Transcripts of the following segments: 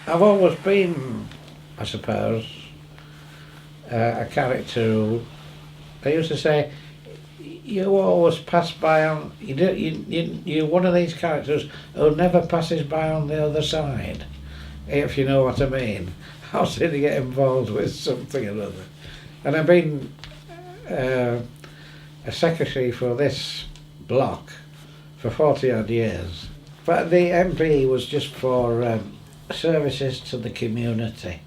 I've always been, I suppose, a character who, they used to say, you always pass by on, you're one of these characters who never passes by on the other side, if you know what I mean. I was to get involved with something or other. And I've been a secretary for this block for 40 odd years. But the MP was just for services to the community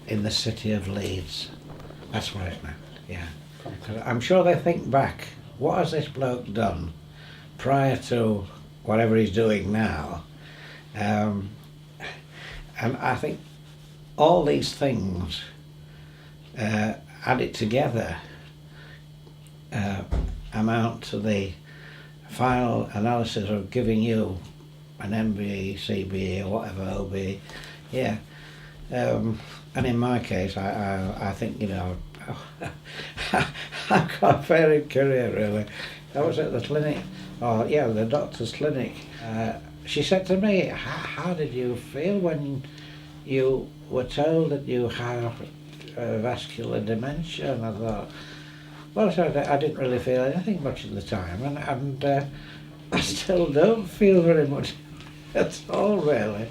in the city of Leeds. That's what it meant, yeah. 'Cause I'm sure they think back, what has this bloke done prior to whatever he's doing now? And I think all these things added together amount to the final analysis of giving you an MBE, CBE or whatever OBE, yeah. And in my case, I think, you know, I've got a varied career really. I was at the clinic, the doctor's clinic. She said to me, how did you feel when you were told that you have vascular dementia? And I thought, well, I didn't really feel anything much at the time, and I still don't feel very much at all, really.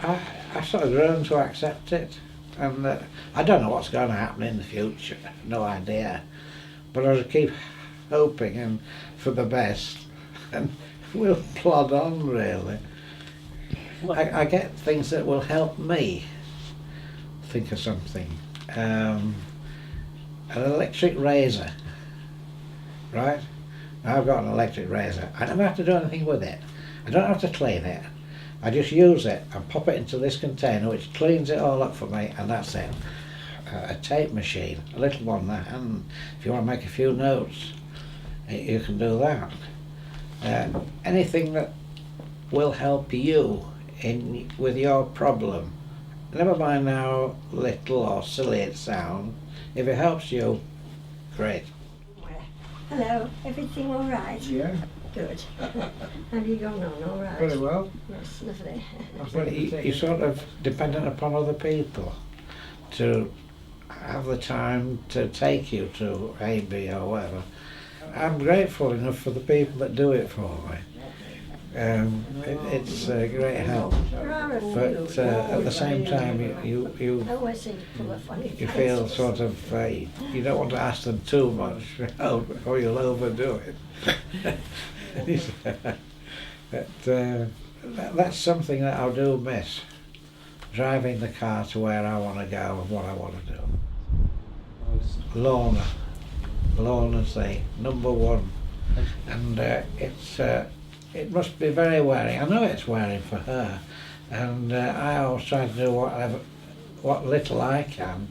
I've sort of grown to accept it, and I don't know what's going to happen in the future, no idea, but I'll keep hoping and for the best, and we'll plod on, really. I get things that will help me think of something. An electric razor, right? I've got an electric razor. I never have to do anything with it. I don't have to clean it. I just use it and pop it into this container which cleans it all up for me, and that's it. A tape machine, a little one there, and if you want to make a few notes, you can do that. Anything that will help you with your problem. Never mind how little or silly it sounds. If it helps you, great. Hello, everything all right? Yeah. Good. Have you gone on all right? Very well. Yes, lovely. Well, you're sort of dependent upon other people to have the time to take you to A, B or whatever. I'm grateful enough for the people that do it for me. It's a great help, but at the same time you feel sort of you don't want to ask them too much or you'll overdo it. But that's something that I do miss, driving the car to where I want to go and what I want to do. Lorna's the number one, and it must be very wearing. I know it's wearing for her, and I always try to do what little I can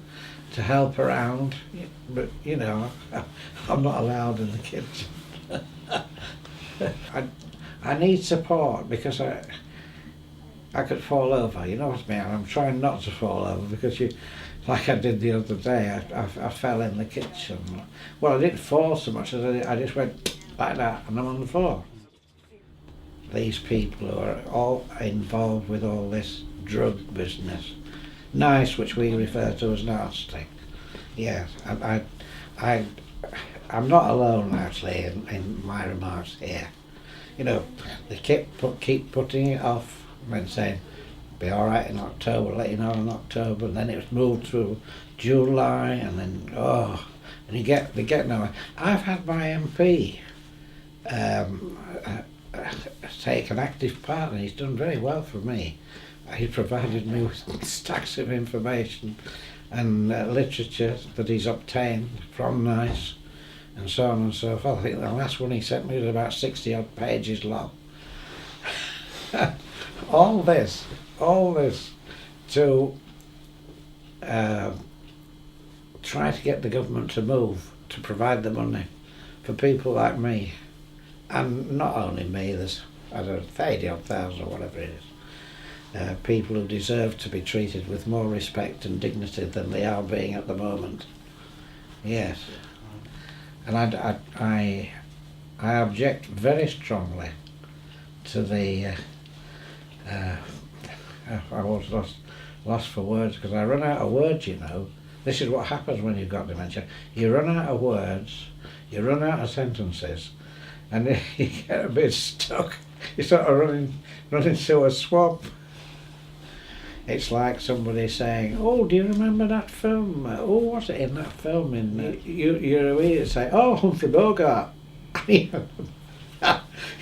to help around, but you know, I'm not allowed in the kitchen. I need support because I could fall over, you know what I mean? I'm trying not to fall over because like I did the other day, I fell in the kitchen. Well, I didn't fall so much as I just went like that and I'm on the floor. These people who are all involved with all this drug business, nice, which we refer to as nasty. Yes, I'm not alone actually in my remarks here. You know, they keep putting it off and saying, be all right in October, let you know in October, and then it was moved to July, and then, and they get nowhere. I've had my MP take an active part, and he's done very well for me. He's provided me with stacks of information and literature that he's obtained from NICE and so on and so forth. I think the last one he sent me was about 60 odd pages long. all this to try to get the government to move, to provide the money for people like me. And not only me, there's, I don't know, 30 odd thousand or whatever it is. People who deserve to be treated with more respect and dignity than they are being at the moment. Yes. And I object very strongly to the I was lost for words because I run out of words, you know. This is what happens when you've got dementia. You run out of words, you run out of sentences, and then you get a bit stuck. You sort of running through a swamp. It's like somebody saying, "Oh, do you remember that film? Oh, was it in that film?" You're immediately say, "Oh, Humphrey Bogart."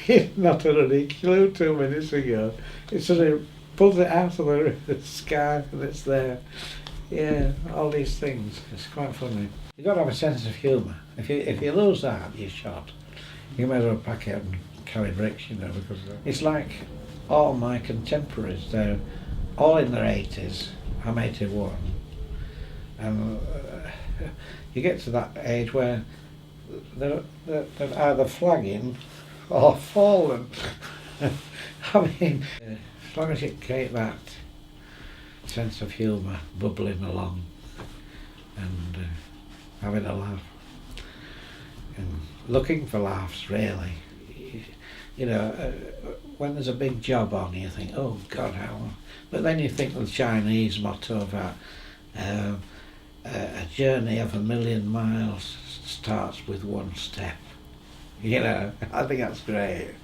He's not had any clue 2 minutes ago. It sort of pulls it out of the sky and it's there. Yeah, all these things. It's quite funny. You've got to have a sense of humour. If you lose that, you're shot. You may as well pack it up and carry bricks, you know, because it's like all my contemporaries. They're all in their 80s. I'm 81. And you get to that age where they're either flagging or fallen. I mean, as long as you keep that sense of humour bubbling along and having a laugh and looking for laughs, really. You know, when there's a big job on, you think, oh God, how? But then you think of the Chinese motto about a journey of 1,000,000 miles starts with one step. You know, I think that's great.